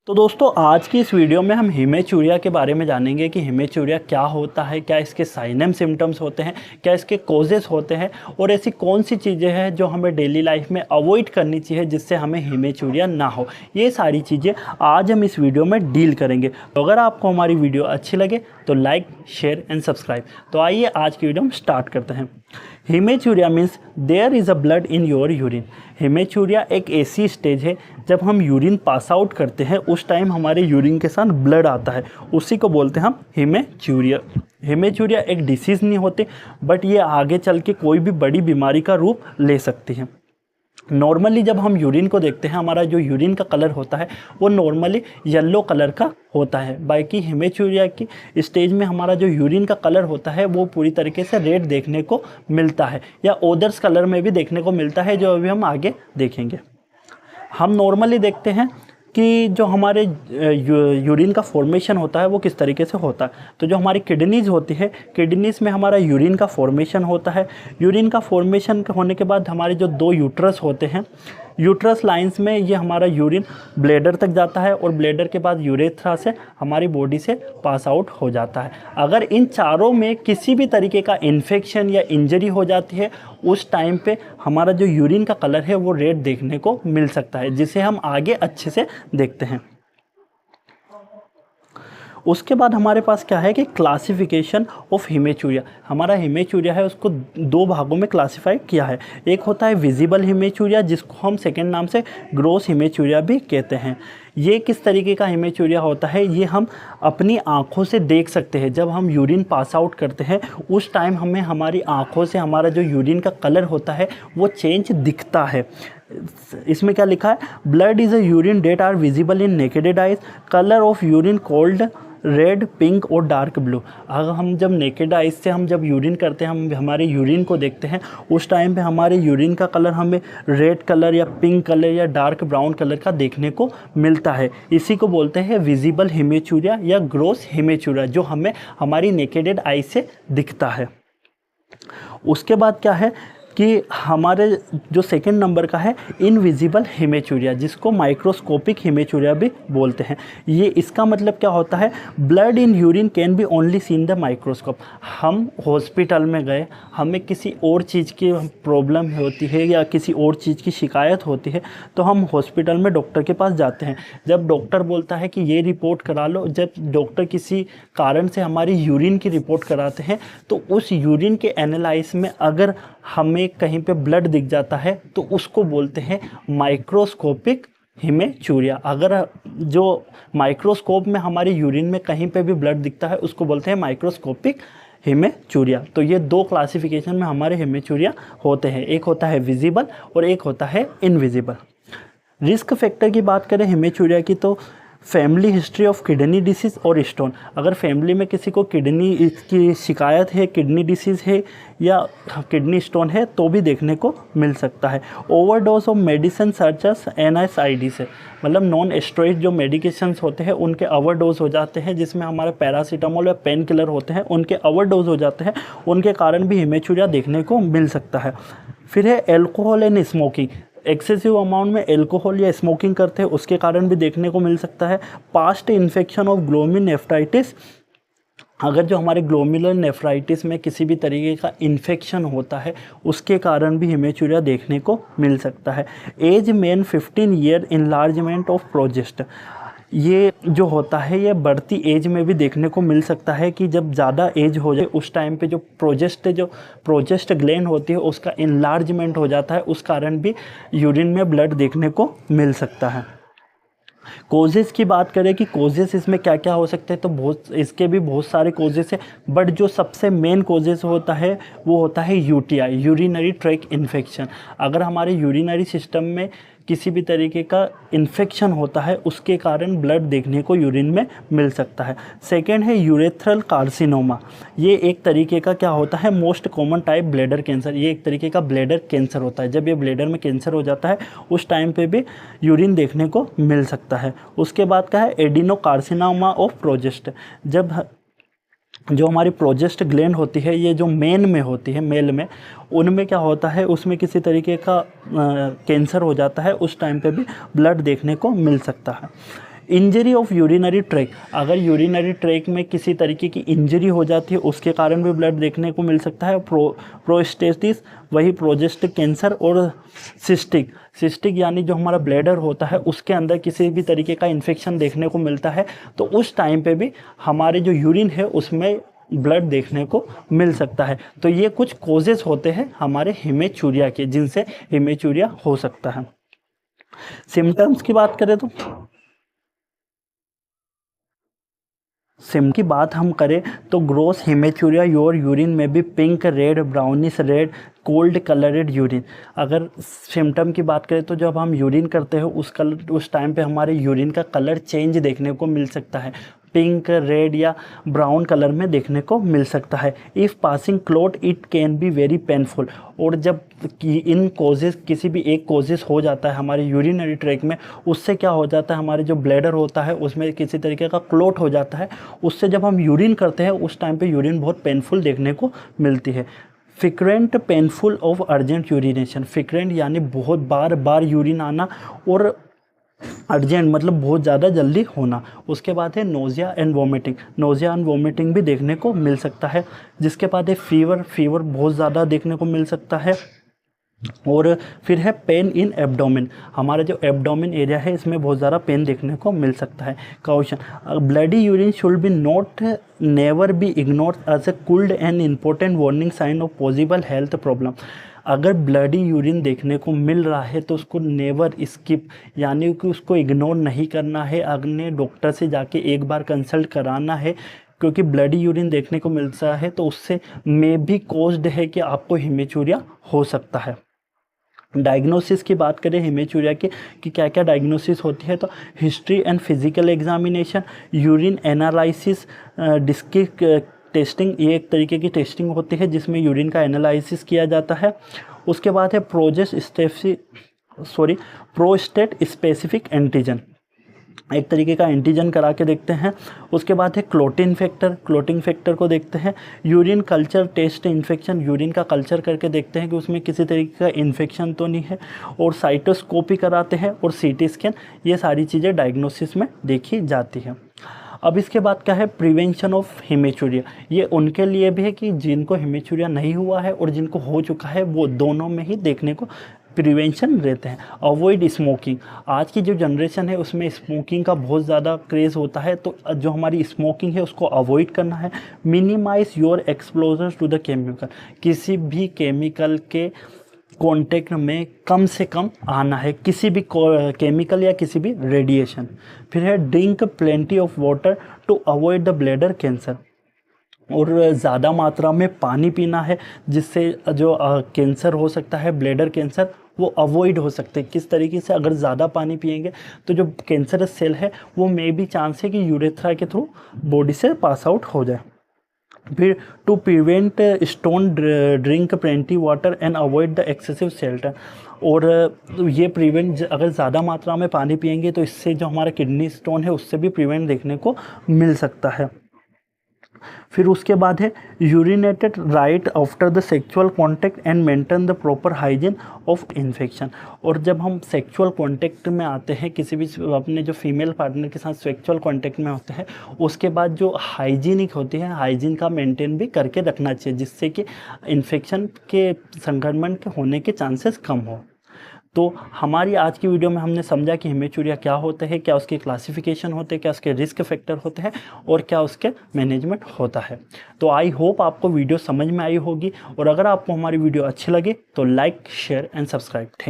तो दोस्तों आज की इस वीडियो में हम हीमेचूरिया के बारे में जानेंगे कि हीमेचूरिया क्या होता है, क्या इसके साइन एंड सिम्टम्स होते हैं, क्या इसके कॉजेस होते हैं और ऐसी कौन सी चीज़ें हैं जो हमें डेली लाइफ में अवॉइड करनी चाहिए जिससे हमें हीमेचूरिया ना हो। ये सारी चीज़ें आज हम इस वीडियो में डील करेंगे। तो अगर आपको हमारी वीडियो अच्छी लगे तो लाइक, शेयर एंड सब्सक्राइब। तो आइए आज की वीडियो हम स्टार्ट करते हैं। Haematuria means there is a blood in your urine. Haematuria एक ऐसी स्टेज है जब हम यूरिन पास आउट करते हैं उस टाइम हमारे यूरिन के साथ ब्लड आता है, उसी को बोलते हैं हम हीमेचूरिया। हीमेचूरिया एक डिसीज़ नहीं होती बट ये आगे चल के कोई भी बड़ी बीमारी का रूप ले सकती है। नॉर्मली जब हम यूरिन को देखते हैं हमारा जो यूरिन का कलर होता है वो नॉर्मली येलो कलर का होता है। बाकी हीमेचूरिया की स्टेज में हमारा जो यूरिन का कलर होता है वो पूरी तरीके से रेड देखने को मिलता है या ओदर्स कलर में भी देखने को मिलता है, जो अभी हम आगे देखेंगे। हम नॉर्मली देखते हैं कि जो हमारे यूरिन का फॉर्मेशन होता है वो किस तरीके से होता है। तो जो हमारी किडनीज़ होती है, किडनीज़ में हमारा यूरिन का फॉर्मेशन होता है। यूरिन का फॉर्मेशन होने के बाद हमारे जो दो यूट्रस होते हैं, यूट्रस लाइंस में ये हमारा यूरिन ब्लैडर तक जाता है और ब्लैडर के बाद यूरेथ्रा से हमारी बॉडी से पास आउट हो जाता है। अगर इन चारों में किसी भी तरीके का इन्फेक्शन या इंजरी हो जाती है उस टाइम पे हमारा जो यूरिन का कलर है वो रेड देखने को मिल सकता है, जिसे हम आगे अच्छे से देखते हैं। उसके बाद हमारे पास क्या है कि क्लासिफिकेशन ऑफ हीमेचूरिया। हमारा हीमेचूरिया है उसको दो भागों में क्लासिफाई किया है। एक होता है विजिबल हीमेचूरिया जिसको हम सेकेंड नाम से ग्रॉस हीमेचूरिया भी कहते हैं। ये किस तरीके का हीमेचूरिया होता है, ये हम अपनी आँखों से देख सकते हैं। जब हम यूरिन पास आउट करते हैं उस टाइम हमें हमारी आँखों से हमारा जो यूरिन का कलर होता है वो चेंज दिखता है। इसमें क्या लिखा है, blood is a urine that are visible in naked eyes, colour of urine called red, pink और डार्क ब्लू। अगर हम जब नेकेड आइज से हम जब यूरिन करते हैं, हम हमारे यूरिन को देखते हैं उस टाइम पे हमारे यूरिन का कलर हमें रेड कलर या पिंक कलर या डार्क ब्राउन कलर का देखने को मिलता है। इसी को बोलते हैं विजिबल हीमेचूरिया या ग्रॉस हीमेचूरिया, जो हमें हमारी नेकेडेड आइज से दिखता है। उसके बाद क्या है कि हमारे जो सेकंड नंबर का है इनविजिबल हीमेचूरिया, जिसको माइक्रोस्कोपिक हीमेचूरिया भी बोलते हैं। ये इसका मतलब क्या होता है, blood in urine can be only seen the microscope. हम हॉस्पिटल में गए, हमें किसी और चीज़ की प्रॉब्लम होती है या किसी और चीज़ की शिकायत होती है तो हम हॉस्पिटल में डॉक्टर के पास जाते हैं। जब डॉक्टर बोलता है कि ये रिपोर्ट करा लो, जब डॉक्टर किसी कारण से हमारी यूरिन की रिपोर्ट कराते हैं तो उस यूरिन के एनालाइज में अगर हमें कहीं पे ब्लड दिख जाता है तो उसको बोलते हैं माइक्रोस्कोपिक हीमेचूरिया। अगर जो माइक्रोस्कोप में हमारी यूरिन में कहीं पे भी ब्लड दिखता है उसको बोलते हैं माइक्रोस्कोपिक हीमेचूरिया। तो ये दो क्लासिफिकेशन में हमारे हीमेचूरिया होते हैं, एक होता है विजिबल और एक होता है इनविजिबल। रिस्क फैक्टर की बात करें हीमेचूरिया की तो family history of kidney disease और स्टोन। अगर फैमिली में किसी को किडनी की शिकायत है, किडनी डिसीज़ है या किडनी स्टोन है तो भी देखने को मिल सकता है। Overdose of medicine such as NSAID से, मतलब नॉन स्टेरॉइड जो मेडिकेशंस होते हैं उनके ओवरडोज हो जाते हैं, जिसमें हमारे पैरासीटामोल या पेन किलर होते हैं उनके ओवरडोज हो जाते हैं, उनके कारण भी हीमेचूरिया देखने को मिल सकता है। फिर है alcohol and smoking. Excessive amount में एल्कोहल या स्मोकिंग करते हैं उसके कारण भी देखने को मिल सकता है। पास्ट इन्फेक्शन ऑफ ग्लोमेरुलोनेफ्राइटिस, अगर जो हमारे ग्लोमेरुलोनेफ्राइटिस में किसी भी तरीके का इन्फेक्शन होता है उसके कारण भी हीमेचूरिया देखने को मिल सकता है। As men 15 year enlargement of prostate, ये जो होता है ये बढ़ती एज में भी देखने को मिल सकता है कि जब ज़्यादा एज हो जाए उस टाइम पे जो प्रोजेस्ट ग्लैंड होती है उसका इनलार्जमेंट हो जाता है, उस कारण भी यूरिन में ब्लड देखने को मिल सकता है। कोजेस की बात करें कि कोजेस इसमें क्या क्या हो सकते हैं तो इसके भी बहुत सारे कोजेस हैं, बट जो सबसे मेन कोजेस होता है वो होता है UTI, यूरिनरी ट्रैक इन्फेक्शन। अगर हमारे यूरिनरी सिस्टम में किसी भी तरीके का इन्फेक्शन होता है उसके कारण ब्लड देखने को यूरिन में मिल सकता है। सेकेंड है यूरेथ्रल कार्सिनोमा, ये एक तरीके का क्या होता है, most common type bladder cancer. ये एक तरीके का ब्लैडर कैंसर होता है। जब ये ब्लैडर में कैंसर हो जाता है उस टाइम पे भी यूरिन देखने को मिल सकता है। उसके बाद क्या है एडिनोकार्सिनोमा ऑफ प्रोजेस्ट, जब जो हमारी प्रोजेस्ट ग्लैंड होती है ये जो मेन में होती है, मेल में, उनमें क्या होता है उसमें किसी तरीके का कैंसर हो जाता है, उस टाइम पे भी ब्लड देखने को मिल सकता है। इंजरी ऑफ यूरिनरी ट्रैक, अगर यूरिनरी ट्रैक में किसी तरीके की इंजरी हो जाती है उसके कारण भी ब्लड देखने को मिल सकता है। प्रोस्टेटिस, वही प्रोजेस्ट कैंसर, और सिस्टिक यानी जो हमारा ब्लैडर होता है उसके अंदर किसी भी तरीके का इन्फेक्शन देखने को मिलता है, तो उस टाइम पे भी हमारे जो यूरिन है उसमें ब्लड देखने को मिल सकता है। तो ये कुछ कॉजेज़ होते हैं हमारे हेमेचूरिया के, जिनसे हेमेचूरिया हो सकता है। सिम्टम्स की बात करें तो की बात हम करें तो ग्रोस हेमेचूरिया, योर यूरिन में भी pink, red, brownish red, cold coloured urine. अगर सिम्टम की बात करें तो जब हम यूरिन करते हैं उस टाइम पे हमारे यूरिन का कलर चेंज देखने को मिल सकता है, पिंक, रेड या ब्राउन कलर में देखने को मिल सकता है। If passing clot it can be very painful, और जब इन कॉजेज़ किसी भी एक कॉजेज़ हो जाता है हमारे यूरिनरी ट्रैक में, उससे क्या हो जाता है हमारे जो ब्लैडर होता है उसमें किसी तरीके का क्लॉट हो जाता है, उससे जब हम यूरिन करते हैं उस टाइम पे यूरिन बहुत पेनफुल देखने को मिलती है। Frequent painful of urgent urination, frequent यानी बहुत बार यूरिन आना, और अर्जेंट मतलब बहुत ज़्यादा जल्दी होना। उसके बाद है nausea and vomiting, nausea and vomiting भी देखने को मिल सकता है। जिसके बाद है फीवर बहुत ज़्यादा देखने को मिल सकता है। और फिर है पेन इन एब्डोमेन, हमारा जो एब्डोमेन एरिया है इसमें बहुत ज़्यादा पेन देखने को मिल सकता है। Question, bloody urine should be not never be ignored as a cooled and important warning sign of possible health problem. अगर ब्लडी यूरिन देखने को मिल रहा है तो उसको नेवर स्किप, यानी कि उसको इग्नोर नहीं करना है, अपने डॉक्टर से जाके एक बार कंसल्ट कराना है, क्योंकि ब्लडी यूरिन देखने को मिलता है तो उससे मे भी कॉज्ड है कि आपको हेमेचूरिया हो सकता है। डायग्नोसिस की बात करें हेमेचूरिया के कि क्या क्या डायग्नोसिस होती है, तो history and physical examination, urine analysis, डिस्क्रिक टेस्टिंग, ये एक तरीके की टेस्टिंग होती है जिसमें यूरिन का एनालिसिस किया जाता है। उसके बाद है प्रोस्टेट स्पेसिफिक एंटीजन, एक तरीके का एंटीजन करा के देखते हैं। उसके बाद है क्लोटिन फैक्टर को देखते हैं। Urine culture test infection, urine का कल्चर करके देखते हैं कि उसमें किसी तरीके का इन्फेक्शन तो नहीं है। और साइटोस्कोपी कराते हैं और सीटी स्कैन, ये सारी चीज़ें डायग्नोसिस में देखी जाती हैं। अब इसके बाद क्या है, प्रिवेंशन ऑफ हेमेचूरिया, ये उनके लिए भी है कि जिनको हेमेचूरिया नहीं हुआ है और जिनको हो चुका है, वो दोनों में ही देखने को प्रिवेंशन रहते हैं। अवॉइड स्मोकिंग, आज की जो जनरेशन है उसमें स्मोकिंग का बहुत ज़्यादा क्रेज़ होता है, तो जो हमारी स्मोकिंग है उसको अवॉइड करना है। Minimize your exposure to the chemical, किसी भी केमिकल के कांटेक्ट में कम से कम आना है, किसी भी केमिकल या किसी भी रेडिएशन। फिर है drink plenty of water to avoid the bladder cancer, और ज़्यादा मात्रा में पानी पीना है जिससे जो कैंसर हो सकता है, ब्लैडर कैंसर, वो अवॉइड हो सकते हैं। किस तरीके से, अगर ज़्यादा पानी पिएंगे तो जो कैंसरस सेल है वो मे भी चांस है कि यूरेथ्रा के थ्रू बॉडी से पास आउट हो जाए। फिर to prevent stone drink plenty water and avoid the excessive salter, और ये प्रिवेंट, अगर ज़्यादा मात्रा में पानी पिएंगे तो इससे जो हमारा किडनी स्टोन है उससे भी प्रिवेंट देखने को मिल सकता है। फिर उसके बाद है urinated right after the sexual contact and maintain the proper hygiene of infection, और जब हम सेक्सुअल कॉन्टैक्ट में आते हैं, किसी भी अपने जो फीमेल पार्टनर के साथ सेक्सुअल कॉन्टैक्ट में होते हैं, उसके बाद जो हाइजीनिक होती है, हाइजीन का मेंटेन भी करके रखना चाहिए, जिससे कि इन्फेक्शन के संक्रमण के होने के चांसेस कम हो। तो हमारी आज की वीडियो में हमने समझा कि हेमेचूरिया क्या होता है, क्या उसके क्लासिफिकेशन होते हैं, क्या उसके रिस्क फैक्टर होते हैं, और क्या उसके मैनेजमेंट होता है। तो आई होप आपको वीडियो समझ में आई होगी, और अगर आपको हमारी वीडियो अच्छी लगे तो like, share and subscribe. Thank